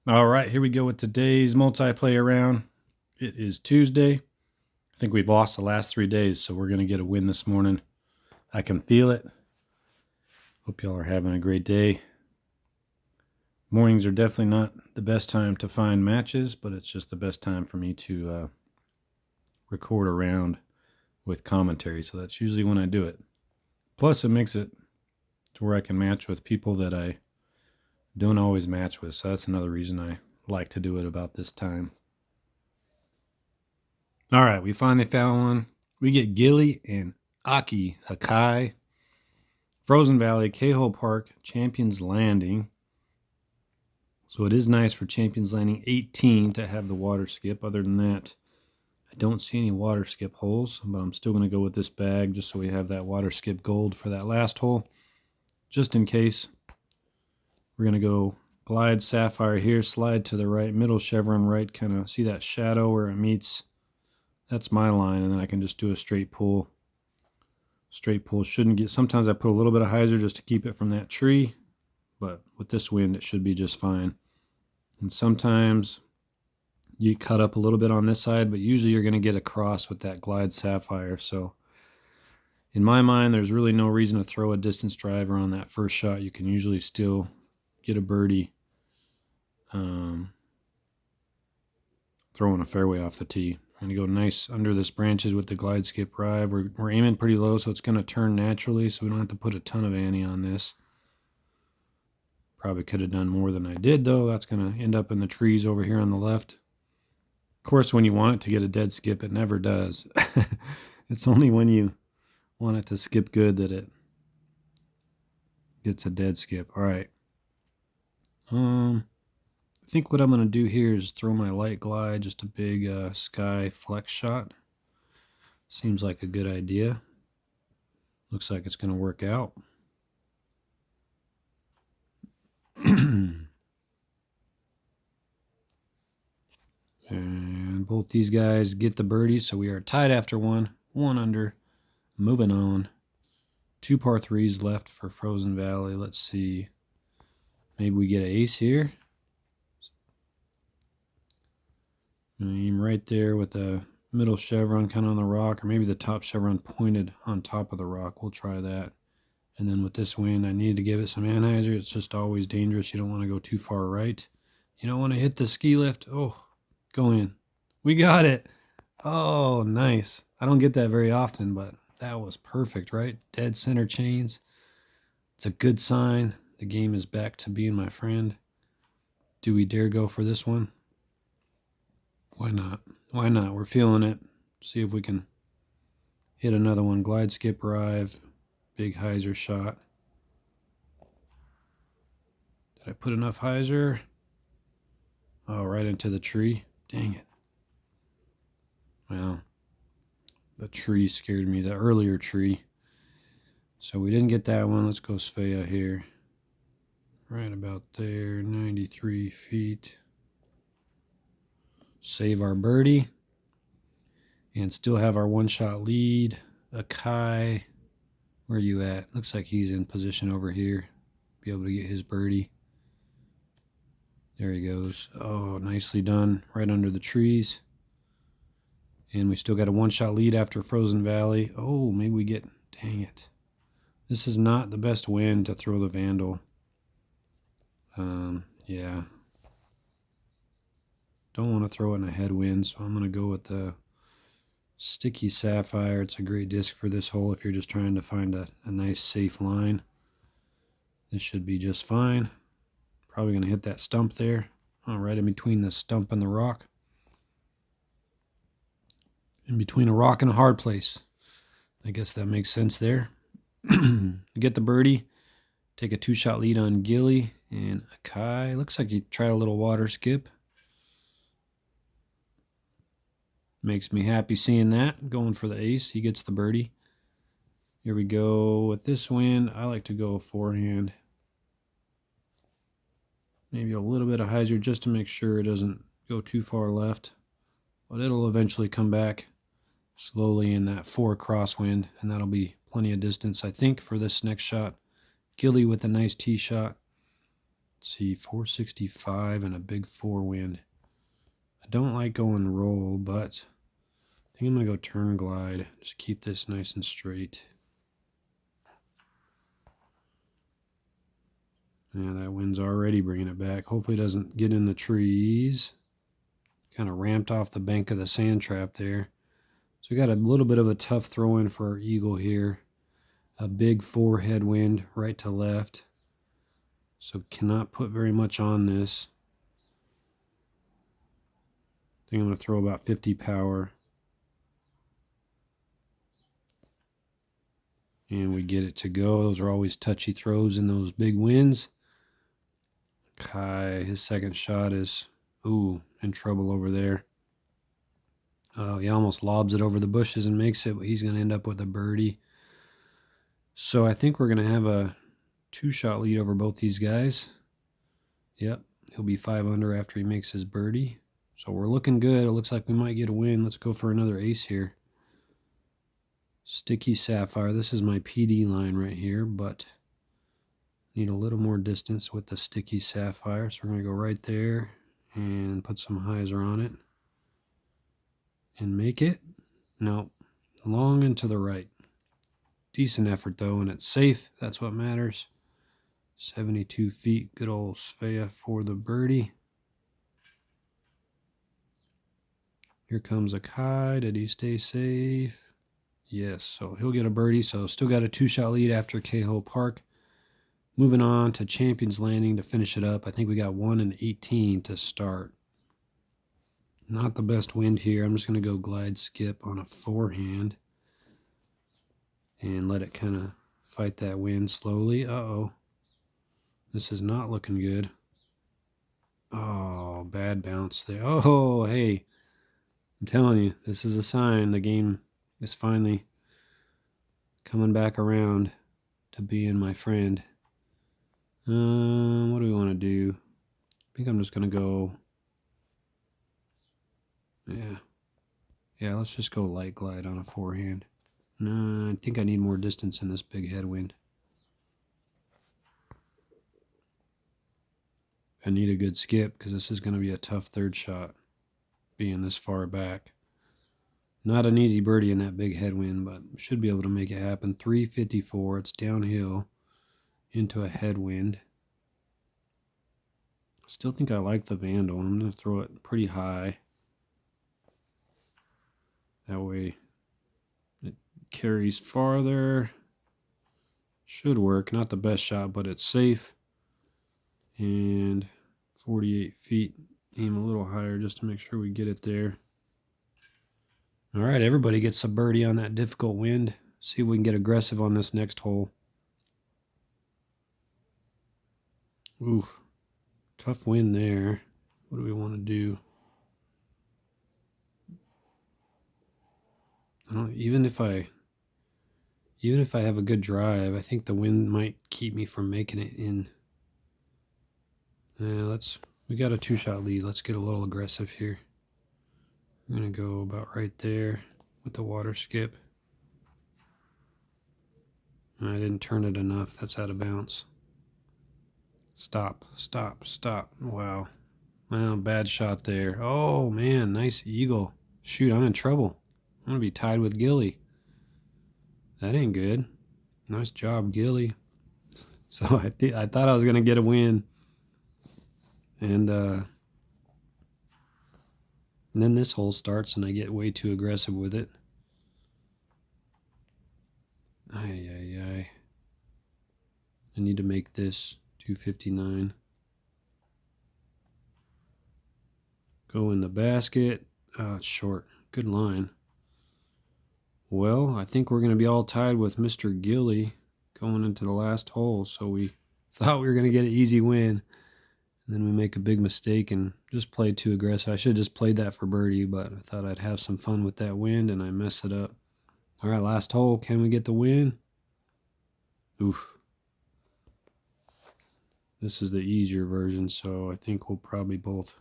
All right, here we go with today's multiplayer round. It is Tuesday. I think we've lost the last 3 days, so we're going to get a win this morning. I can feel it. Hope y'all are having a great day. Mornings are definitely not the best time to find matches, but it's just the best time for me to record a round with commentary, so that's usually when I do it. Plus, it makes it to where I can match with people that I don't always match with, so that's another reason I like to do it about this time. All right, we finally found one. We get Gilly and Aki Hakai, Frozen Valley, K-Hole Park, Champions Landing. So it is nice for Champions Landing 18 to have the water skip. Other than that, I don't see any water skip holes, but I'm still going to go with this bag just so we have that water skip gold for that last hole. Just in case, we're going to go glide sapphire here, slide to the right, middle chevron right, kind of see that shadow where it meets. That's my line, and then I can just do a straight pull. Straight pull shouldn't get, sometimes I put a little bit of hyzer just to keep it from that tree, but with this wind it should be just fine. And sometimes you cut up a little bit on this side, but usually you're going to get across with that glide sapphire. So in my mind, there's really no reason to throw a distance driver on that first shot. You can usually still get a birdie throwing a fairway off the tee. I'm going to go nice under this branches with the glide skip drive. We're aiming pretty low, so it's going to turn naturally, so we don't have to put a ton of ante on this. Probably could have done more than I did, though. That's going to end up in the trees over here on the left. Of course, when you want it to get a dead skip, it never does. It's only when you want it to skip good that it gets a dead skip. All right. I think what I'm going to do here is throw my light glide, just a big sky flex shot. Seems like a good idea. Looks like it's going to work out. And both these guys get the birdies, so we are tied after one under. Moving on. 2 par 3s left for Frozen Valley. Let's see. Maybe we get an ace here. Aim right there with the middle chevron kind of on the rock, or maybe the top chevron pointed on top of the rock. We'll try that. And then with this wind, I need to give it some anhyzer. It's just always dangerous. You don't want to go too far right. You don't want to hit the ski lift. Oh, go in. We got it. Oh, nice. I don't get that very often, but that was perfect, right? Dead center chains. It's a good sign. The game is back to being my friend. Do we dare go for this one? Why not? Why not? We're feeling it. See if we can hit another one. Glide, skip, drive. Big hyzer shot. Did I put enough hyzer? Oh, right into the tree. Dang it. Well, the tree scared me, the earlier tree. So we didn't get that one. Let's go Svea here. Right about there, 93 feet. Save our birdie. And still have our one-shot lead. Akai, where are you at? Looks like he's in position over here. Be able to get his birdie. There he goes. Oh, nicely done. Right under the trees. And we still got a one-shot lead after Frozen Valley. Oh, maybe we get... Dang it. This is not the best wind to throw the Vandal. Yeah. Don't want to throw it in a headwind, so I'm going to go with the Sticky Sapphire. It's a great disc for this hole if you're just trying to find a nice, safe line. This should be just fine. Probably going to hit that stump there. Oh, right in between the stump and the rock. In between a rock and a hard place. I guess that makes sense there. Get the birdie. Take a 2-shot lead on Gilly and Akai. Looks like he tried a little water skip. Makes me happy seeing that. Going for the ace. He gets the birdie. Here we go. With this wind, I like to go forehand. Maybe a little bit of hyzer just to make sure it doesn't go too far left. But it'll eventually come back slowly in that 4 crosswind, and that'll be plenty of distance, I think, for this next shot. Gilly with a nice tee shot. Let's see, 465 and a big 4 wind. I don't like going roll, but I think I'm going to go turn glide. Just keep this nice and straight. Yeah, that wind's already bringing it back. Hopefully it doesn't get in the trees. Kind of ramped off the bank of the sand trap there. So we got a little bit of a tough throw in for our eagle here. A big 4 headwind right to left. So cannot put very much on this. I think I'm going to throw about 50 power. And we get it to go. Those are always touchy throws in those big winds. Kai, his second shot is, in trouble over there. Oh, he almost lobs it over the bushes and makes it, but he's going to end up with a birdie. So I think we're going to have a 2-shot lead over both these guys. Yep, he'll be 5 under after he makes his birdie. So we're looking good. It looks like we might get a win. Let's go for another ace here. Sticky Sapphire. This is my PD line right here, but need a little more distance with the Sticky Sapphire. So we're going to go right there and put some hyzer on it. And make it. No, long and to the right. Decent effort though, and it's safe. That's what matters. 72 feet. Good old Svea for the birdie. Here comes a Kai. Did he stay safe? Yes, so he'll get a birdie. So still got a 2-shot lead after Cahill Park. Moving on to Champions Landing to finish it up. I think we got 1 and 18 to start. Not the best wind here. I'm just going to go glide skip on a forehand and let it kind of fight that wind slowly. Uh-oh. This is not looking good. Oh, bad bounce there. Oh, hey. I'm telling you, this is a sign the game is finally coming back around to being my friend. What do we want to do? I think I'm just going to go... Yeah, let's just go light glide on a forehand. No, I think I need more distance in this big headwind. I need a good skip because this is going to be a tough third shot being this far back. Not an easy birdie in that big headwind, but should be able to make it happen. 354, it's downhill into a headwind. Still think I like the Vandal. I'm going to throw it pretty high. That way it carries farther. Should work. Not the best shot, but it's safe. And 48 feet. Aim a little higher just to make sure we get it there. All right, everybody gets a birdie on that difficult wind. See if we can get aggressive on this next hole. Ooh, tough wind there. What do we want to do? Even if I have a good drive, I think the wind might keep me from making it in. We got a 2-shot lead. Let's get a little aggressive here. I'm going to go about right there with the water skip. I didn't turn it enough. That's out of bounds. Stop, stop, stop. Wow. Well, bad shot there. Oh, man, nice eagle. Shoot, I'm in trouble. I'm going to be tied with Gilly. That ain't good. Nice job, Gilly. So I thought I was going to get a win. And then this hole starts and I get way too aggressive with it. I need to make this 259. Go in the basket. Oh, it's short. Good line. Well, I think we're going to be all tied with Mr. Gilly going into the last hole. So we thought we were going to get an easy win. And then we make a big mistake and just played too aggressive. I should have just played that for birdie, but I thought I'd have some fun with that wind and I messed it up. All right, last hole. Can we get the win? Oof. This is the easier version, so I think we'll probably both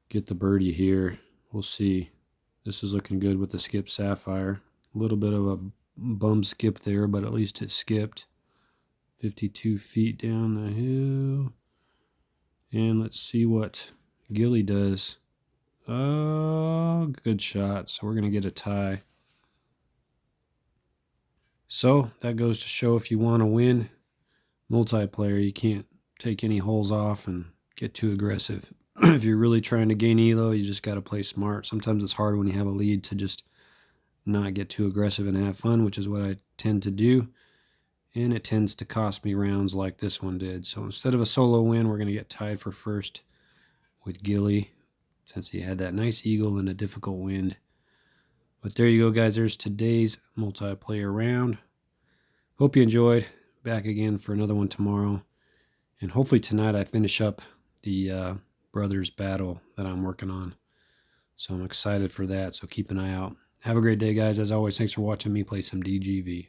get the birdie here. We'll see. This is looking good with the skip Sapphire. A little bit of a bum skip there, but at least it skipped. 52 feet down the hill. And let's see what Gilly does. Oh, good shot. So we're going to get a tie. So that goes to show if you want to win multiplayer, you can't take any holes off and get too aggressive. If you're really trying to gain elo, you just got to play smart. Sometimes it's hard when you have a lead to just not get too aggressive and have fun, which is what I tend to do. And it tends to cost me rounds like this one did. So instead of a solo win, we're going to get tied for first with Gilly, since he had that nice eagle and a difficult wind. But there you go, guys. There's today's multiplayer round. Hope you enjoyed. Back again for another one tomorrow. And hopefully tonight I finish up the brothers battle that I'm working on. So I'm excited for that. So keep an eye out. Have a great day, guys. As always, thanks for watching me play some DGV.